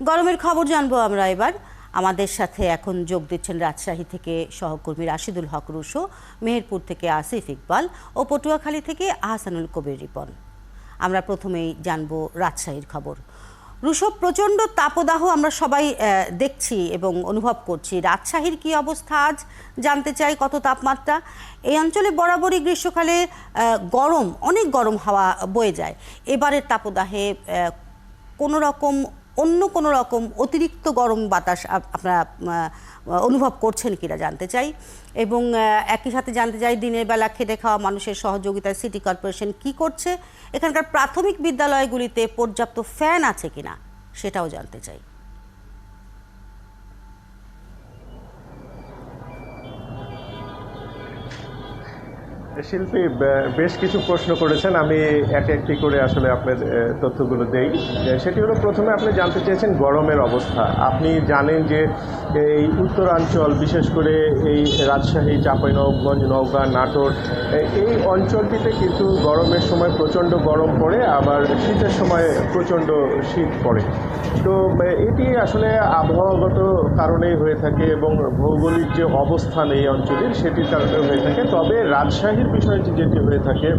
গরমের খবর জানবো আমরা এবার। আমাদের সাথে এখন যোগ দিচ্ছেন রাজশাহী থেকে সহকর্মী রাশিদুল হক রুশো, মেহেরপুর থেকে আসিফ ইকবাল ও পটুয়াখালী থেকে আহসানুল কবির রিপন। আমরা প্রথমেই জানবো রাজশাহীর খবর। রুশো, প্রচণ্ড তাপদাহ আমরা সবাই দেখছি এবং অনুভব করছি। রাজশাহীর কি অবস্থা আজ জানতে চাই, কত তাপমাত্রা? এই অঞ্চলে বরাবরই গ্রীষ্মকালে গরম, অনেক গরম হাওয়া বয়ে যায়। এবারের তাপদাহে অন্য কোনো রকম অতিরিক্ত গরম বাতাস আপনারা অনুভব করছেন কিনা জানতে চাই। এবং একই সাথে জানতে চাই, দিনের বেলা খেটে খাওয়া মানুষের সহযোগিতায় সিটি কর্পোরেশন কি করছে, এখানকার প্রাথমিক বিদ্যালয়গুলিতে পর্যাপ্ত ফ্যান আছে কিনা সেটাও জানতে চাই। শিল্পী বেশ কিছু প্রশ্ন করেছেন, আমি এক একটি করে আসলে আপনার তথ্যগুলো দেই। সেটি হলো, প্রথমে আপনি জানতে চেয়েছেন গরমের অবস্থা। আপনি জানেন যে এই উত্তরাঞ্চল, বিশেষ করে এই রাজশাহী, চাঁপাইনবাবগঞ্জ, নওগাঁ, নাটোর, এই অঞ্চলটিতে কিন্তু গরমের সময় প্রচণ্ড গরম পড়ে, আবার শীতের সময় প্রচণ্ড শীত পড়ে। তো এটি আসলে আবহাওয়াগত কারণেই হয়ে থাকে এবং ভৌগোলিক যে অবস্থান এই অঞ্চলের সেটির কারণে হয়ে থাকে। তবে রাজশাহীর বিষয়টি যেটি হয়ে থাকে,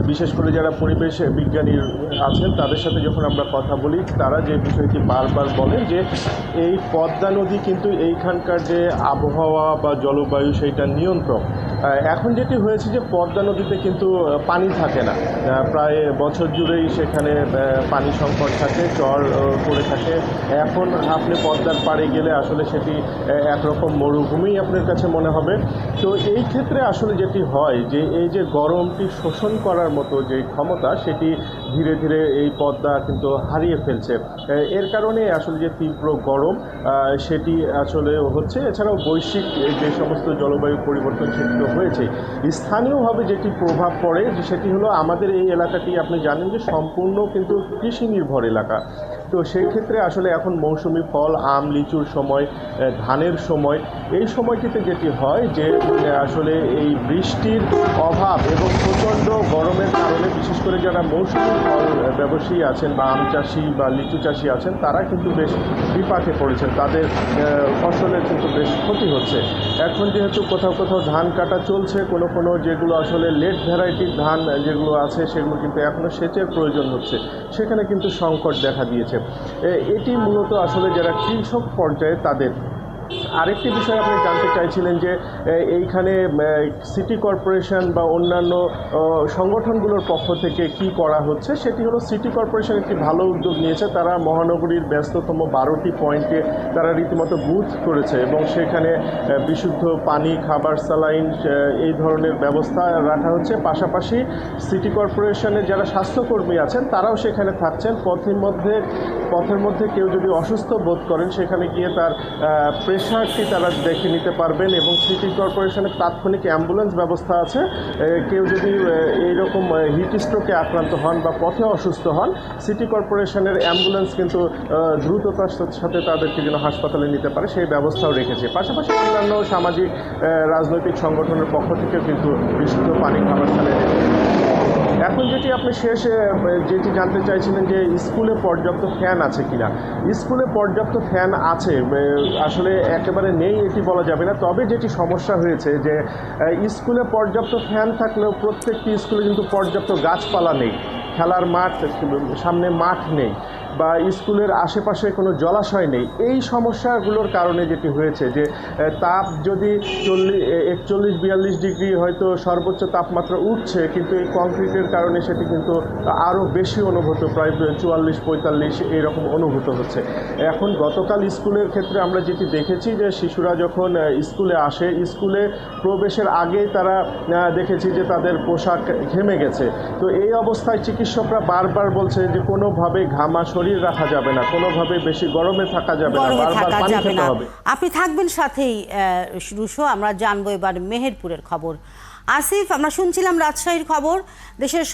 বিশেষ করে যারা পরিবেশ বিজ্ঞানী আছেন তাদের সাথে যখন আমরা কথা বলি, তারা যে বিষয়টি বারবার বলেন যে এই পদ্মা নদী কিন্তু এইখানকার যে আবহাওয়া বা জলবায়ু সেইটা নিয়ন্ত্রক। এখন যেটি হয়েছে যে পদ্মা নদীতে কিন্তু পানি থাকে না, প্রায় বছর জুড়েই সেখানে পানি সংকট থাকে, চর পড়ে থাকে। এখন আপনি পদ্মার পাড়ে গেলে আসলে সেটি একরকম মরুভূমি আপনার কাছে মনে হবে। তো এই ক্ষেত্রে আসলে যেটি হয় যে এই যে গরমটি শোষণ করার মতো যে ক্ষমতা, সেটি ধীরে ধীরে এই পদ্মা কিন্তু হারিয়ে ফেলছে। এর কারণে আসলে যে তীব্র গরম সেটি আসলে হচ্ছে। এছাড়াও বৈশ্বিক যে সমস্ত জলবায়ু পরিবর্তন সেটি হয়েছে, স্থানীয়ভাবে যেটি প্রভাব পড়ে সেটি হলো, আমাদের এই এলাকাটি আপনি জানেন যে সম্পূর্ণ কিন্তু কৃষি নির্ভর এলাকা। তো সেই ক্ষেত্রে আসলে এখন মৌসুমি ফল, আম, লিচুর সময়, ধানের সময়। এই সময়টিতে যেটি হয় যে আসলে এই বৃষ্টির অভাব এবং প্রচণ্ড গরমের কারণে বিশেষ করে যারা মৌসুমি ফল ব্যবসায়ী আছেন বা আম চাষি বা লিচু চাষি আছেন, তারা কিন্তু বেশ বিপাকে পড়েছেন, তাদের ফসলের কিন্তু বেশ ক্ষতি হচ্ছে। এখন যেহেতু কোথাও কোথাও ধান কাটা চলছে, কোনো কোনো যেগুলো আসলে লেট ভ্যারাইটির ধান যেগুলো আছে সেগুলো কিন্তু এখনও সেচের প্রয়োজন হচ্ছে, সেখানে কিন্তু সংকট দেখা দিয়েছে। এটি মূলত আসলে যারা কৃষক পর্যায়ে তাদের। আরেকটি বিষয় আপনি জানতে চাইছিলেন যে এইখানে সিটি কর্পোরেশন বা অন্যান্য সংগঠনগুলোর পক্ষ থেকে কি করা হচ্ছে। সেটি হলো, সিটি কর্পোরেশন একটি ভালো উদ্যোগ নিয়েছে। তারা মহানগরীর ব্যস্ততম 12টি পয়েন্টে তারা রীতিমতো বুথ করেছে এবং সেখানে বিশুদ্ধ পানি, খাবার, স্যালাইন এই ধরনের ব্যবস্থা রাখা হচ্ছে। পাশাপাশি সিটি কর্পোরেশনের যারা স্বাস্থ্যকর্মী আছেন তারাও সেখানে থাকছেন। পথের মধ্যে কেউ যদি অসুস্থ বোধ করেন, সেখানে গিয়ে তার প্রেশারটি তারা দেখে নিতে পারবেন এবং সিটি কর্পোরেশনের তাৎক্ষণিক অ্যাম্বুলেন্স ব্যবস্থা আছে। কেউ যদি এইরকম হিট স্ট্রোকে আক্রান্ত হন বা পথে অসুস্থ হন, সিটি কর্পোরেশনের অ্যাম্বুলেন্স কিন্তু দ্রুততার সাথে তাদেরকে যেন হাসপাতালে নিতে পারে সেই ব্যবস্থাও রেখেছে। পাশাপাশি অন্যান্য সামাজিক রাজনৈতিক সংগঠনের পক্ষ থেকে কিন্তু বিশুদ্ধ পানি, খাবার চালিয়ে রেখেছে। এখন যেটি আপনি শেষে যেটি জানতে চাইছিলেন যে স্কুলে পর্যাপ্ত ফ্যান আছে কিনা। স্কুলে পর্যাপ্ত ফ্যান আছে, আসলে একেবারে নেই এটি বলা যাবে না। তবে যেটি সমস্যা হয়েছে যে স্কুলে পর্যাপ্ত ফ্যান থাকলেও প্রত্যেকটি স্কুলে কিন্তু পর্যাপ্ত গাছপালা নেই, খেলার মাঠ, সামনে মাঠ নেই বা স্কুলের আশেপাশে কোনো জলাশয় নেই। এই সমস্যাগুলোর কারণে যেটি হয়েছে যে তাপ যদি 41-42 ডিগ্রি হয়তো সর্বোচ্চ তাপমাত্রা উঠছে, কিন্তু এই কংক্রিটের কারণে সেটি কিন্তু আরও বেশি অনুভূত, প্রায় 44-45 এইরকম অনুভূত হচ্ছে। এখন গতকাল স্কুলের ক্ষেত্রে আমরা যেটি দেখেছি যে শিশুরা যখন স্কুলে আসে, স্কুলে প্রবেশের আগেই তারা দেখেছি যে তাদের পোশাক ঘেমে গেছে। তো এই অবস্থায় চিকিৎসকরা বারবার বলছে যে কোনোভাবে ঘামা শরীর রাখা যাবে না, কোনোভাবে বেশি গরমে থাকা যাবে না, বারবার পানি খেতে হবে। আপনি থাকবেন সাথেই রুশো। আমরা জানবো এবার মেহেরপুরের খবর। আসিফ, আমরা শুনছিলাম রাজশাহীর খবর। দেশের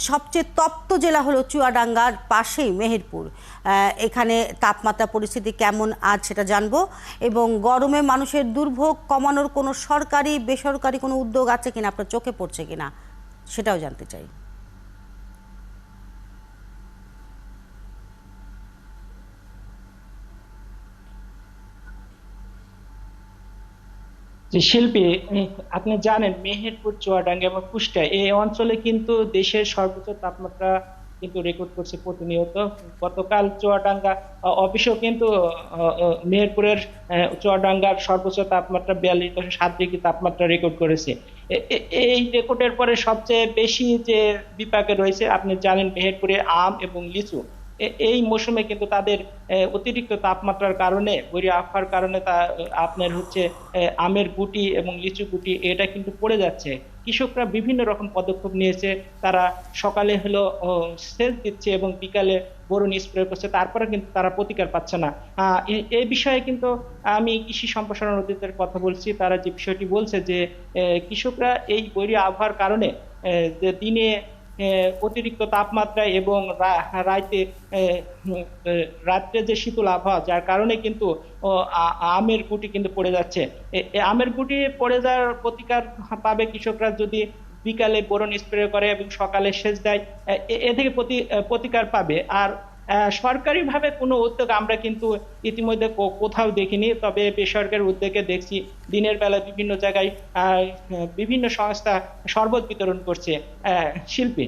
সবচেয়ে তপ্ত জেলা হলো চুয়াডাঙ্গার পাশেই মেহেরপুর। এখানে তাপমাত্রা পরিস্থিতি কেমন আজ সেটা জানবো এবং গরমে মানুষের দুর্ভোগ কমানোর কোনো সরকারি বেসরকারি কোনো উদ্যোগ আছে কিনা, আপনার চোখে পড়ছে কিনা সেটাও জানতে চাই। যে শিল্পী, আপনি জানেন মেহেরপুর, চুয়াডাঙ্গা এবং কুষ্টিয়া এই অঞ্চলে কিন্তু দেশের সর্বোচ্চ তাপমাত্রা কিন্তু রেকর্ড করছে প্রতিনিয়ত। গতকাল চুয়াডাঙ্গা অফিসেও কিন্তু মেহেরপুরের চুয়াডাঙ্গার সর্বোচ্চ তাপমাত্রা 42.7 ডিগ্রি তাপমাত্রা রেকর্ড করেছে। এই রেকর্ডের পরে সবচেয়ে বেশি যে বিপাকে রয়েছে আপনি জানেন মেহেরপুরে আম এবং লিচু। এই মৌসুমে কিন্তু তাদের অতিরিক্ত তাপমাত্রার কারণে, বৈরী আবহাওয়ার কারণে তা আপনার হচ্ছে আমের গুটি এবং লিচু গুটি এটা কিন্তু পড়ে যাচ্ছে। কৃষকরা বিভিন্ন রকম পদক্ষেপ নিয়েছে, তারা সকালে হলো সেচ দিচ্ছে এবং বিকালে বোরন স্প্রে করছে, তারপরে কিন্তু তারা প্রতিকার পাচ্ছে না। এই বিষয়ে কিন্তু আমি কৃষি সম্প্রসারণ অধিদপ্তরের কথা বলছি, তারা যে বিষয়টি বলছে যে কৃষকরা এই বৈরী আবহাওয়ার কারণে যে দিনে অতিরিক্ত তাপমাত্রা এবং রাত্রে যে শীতল আবহাওয়া, যার কারণে কিন্তু আমের গুটি কিন্তু পড়ে যাচ্ছে। আমের গুটি পড়ে যাওয়ার প্রতিকার পাবে কৃষকরা যদি বিকালে বোরন স্প্রে করে এবং সকালে সেচ দেয়, এ থেকে প্রতিকার পাবে। আর সরকারিভাবে কোনো উদ্যোগ আমরা কিন্তু ইতিমধ্যে কোথাও দেখিনি, তবে বেসরকারি উদ্যোগে দেখছি দিনের বেলা বিভিন্ন জায়গায় বিভিন্ন সংস্থা শরবত বিতরণ করছে। শিল্পী,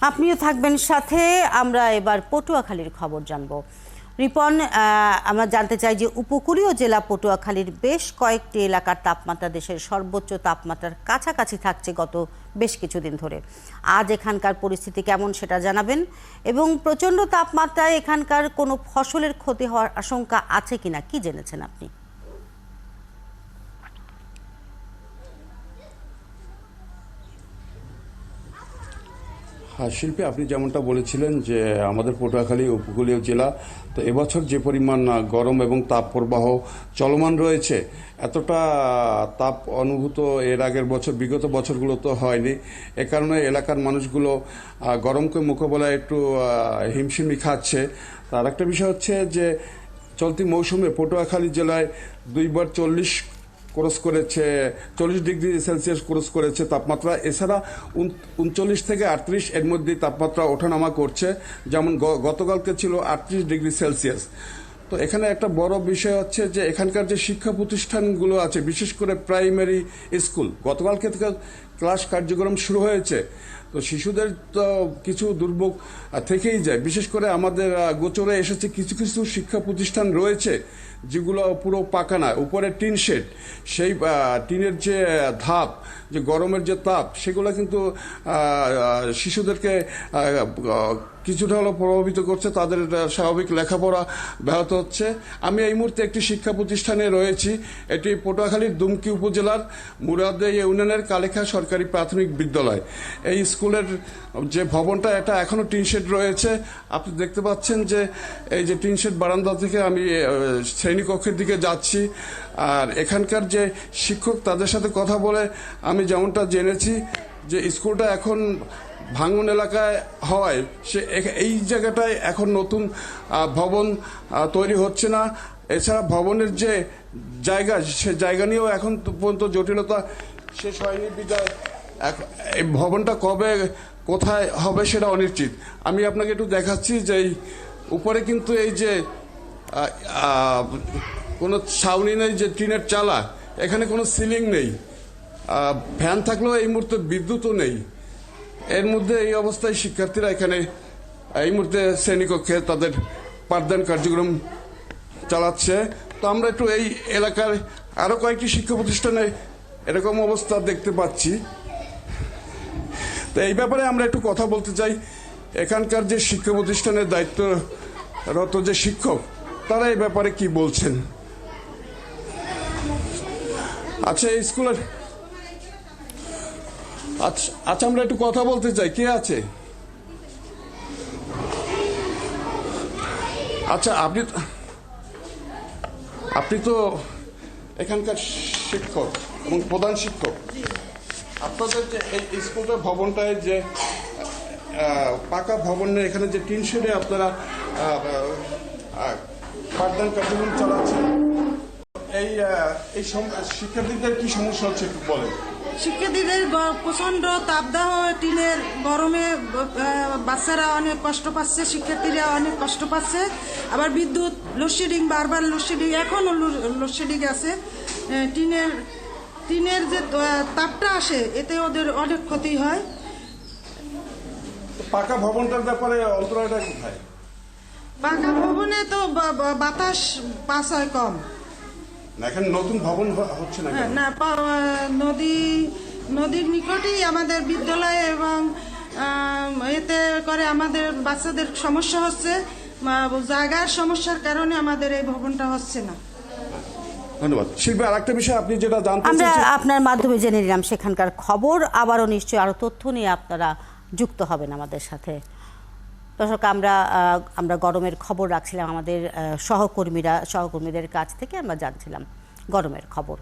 আপনিও থাকবেন সাথে। আমরা এবার পটুয়াখালীর খবর জানব। রিপন, আমরা জানতে চাই যে উপকূলীয় জেলা পটুয়াখালীর বেশ কয়েকটি এলাকার তাপমাত্রা দেশের সর্বোচ্চ তাপমাত্রার কাছাকাছি থাকছে গত বেশ কিছুদিন ধরে। আজ এখানকার পরিস্থিতি কেমন সেটা জানাবেন, এবং প্রচণ্ড তাপমাত্রায় এখানকার কোনো ফসলের ক্ষতি হওয়ার আশঙ্কা আছে কিনা, কি জেনেছেন আপনি? হ্যাঁ শিল্পী, আপনি যেমনটা বলেছিলেন যে আমাদের পটুয়াখালী উপকূলীয় জেলা, তো এবছর যে পরিমাণ গরম এবং তাপ প্রবাহ চলমান রয়েছে, এতটা তাপ অনুভূত এর আগের বছর, বিগত বছরগুলো তো হয়নি। এ কারণে এলাকার মানুষগুলো গরমকে মোকাবেলায় একটু হিমশিমি খাচ্ছে। তার একটা বিষয় হচ্ছে যে চলতি মৌসুমে পটুয়াখালী জেলায় দুইবার 40 ডিগ্রি সেলসিয়াস ক্রস করেছে তাপমাত্রা। এছাড়া 39 থেকে 38 এর মধ্যে তাপমাত্রা ওঠানামা করছে, যেমন গতকালকে ছিল 38 ডিগ্রি সেলসিয়াস। তো এখানে একটা বড় বিষয় হচ্ছে যে এখানকার যে শিক্ষা প্রতিষ্ঠানগুলো আছে, বিশেষ করে প্রাইমারি স্কুল, গতকালকে থেকে ক্লাস কার্যক্রম শুরু হয়েছে। তো শিশুদের তো কিছু দুর্ভোগ থেকেই যায়। বিশেষ করে আমাদের গোচরে এসেছে কিছু কিছু শিক্ষা প্রতিষ্ঠান রয়েছে যেগুলো পুরো পাকা না, উপরে টিন শেড, সেই টিনের যে ধাপ, যে গরমের যে তাপ, সেগুলো কিন্তু শিশুদেরকে কিছুটা হলেও প্রভাবিত করছে, তাদের স্বাভাবিক লেখাপড়া ব্যাহত হচ্ছে। আমি এই মুহূর্তে একটি শিক্ষা প্রতিষ্ঠানে রয়েছি, এটি পটুয়াখালীর দুমকি উপজেলার মুরাদে ইউনিয়নের কালেখা সরকারি প্রাথমিক বিদ্যালয়। এই স্কুলের যে ভবনটা, এটা এখনও টিনশেড রয়েছে। আপনি দেখতে পাচ্ছেন যে এই যে টিনশেড বারান্দা থেকে আমি শ্রেণীকক্ষের দিকে যাচ্ছি। আর এখানকার যে শিক্ষক, তাদের সাথে কথা বলে আমি যেমনটা জেনেছি যে স্কুলটা এখন ভাঙন এলাকায় হওয়ায় এই জায়গাটায় এখন নতুন ভবন তৈরি হচ্ছে না। এছাড়া ভবনের যে জায়গা, সে জায়গা নিয়েও এখন পর্যন্ত জটিলতা শেষ হয়নি বিদায় এই ভবনটা কবে কোথায় হবে সেটা অনিশ্চিত। আমি আপনাকে একটু দেখাচ্ছি যে এই উপরে কিন্তু এই যে কোনো ছাউনি নেই, যে টিনের চালা, এখানে কোনো সিলিং নেই, ফ্যান থাকলেও এই মুহূর্তে বিদ্যুৎও নেই। এর মধ্যে এই অবস্থায় শিক্ষার্থীরা এখানে এই মুহূর্তে শ্রেণীকক্ষে তাদের পাঠদান কার্যক্রম চালাচ্ছে। তো আমরা একটু এই এলাকার আরও কয়েকটি শিক্ষা প্রতিষ্ঠানে এরকম অবস্থা দেখতে পাচ্ছি। তো এই ব্যাপারে আমরা একটু কথা বলতে চাই। এখানকার যে শিক্ষা প্রতিষ্ঠানের দায়িত্বরত যে শিক্ষক, তারা এই ব্যাপারে কি বলছেন। আচ্ছা, এই স্কুলের আচ্ছা আমরা একটু কথা বলতে চাই, কে আছে? আচ্ছা, আপনি তো এখানকার শিক্ষক এবং প্রধান শিক্ষক। আপনাদের যে এই স্কুলটার ভবনটায় যে পাকা ভবনে, এখানে যে টিন শেডে আপনারা পাঠদান কার্যক্রম চালাচ্ছেন, এই শিক্ষার্থীদের কি সমস্যা হচ্ছে একটু বলেন। শিক্ষার্থীদের প্রচন্ড তাপদাহ, টিনের গরমে বাচ্চারা অনেক কষ্ট পাচ্ছে, শিক্ষার্থীরা অনেক কষ্ট পাচ্ছে। আবার বিদ্যুৎ লোডশেডিং, বারবার লোডশেডিং, এখনও লোডশেডিং আছে। টিনের যে তাপটা আসে এতে ওদের অনেক ক্ষতি হয়। পাকা ভবনটার ব্যাপারে অন্তরায়টা কোথায়? পাকা ভবনে তো বাতাস পাস হয় কম। না, এখানে নতুন ভবন হচ্ছে না কেন? না, নদীর নিকটেই আমাদের বিদ্যালয় এবং এতে করে আমাদের বাচ্চাদের সমস্যা হচ্ছে, জায়গার সমস্যার কারণে আমাদের এই ভবনটা হচ্ছে না। ধন্যবাদ। শিল্পী, আরেকটা বিষয় আপনি যেটা জানতে আমরা চেয়েছেন, আপনার মাধ্যমে জেনে নিলাম সেখানকার খবর। আবারও নিশ্চয়ই আরও তথ্য নিয়ে আপনারা যুক্ত হবেন আমাদের সাথে। দর্শক, আমরা গরমের খবর রাখছিলাম আমাদের সহকর্মীদের কাছ থেকে আমরা জানছিলাম গরমের খবর।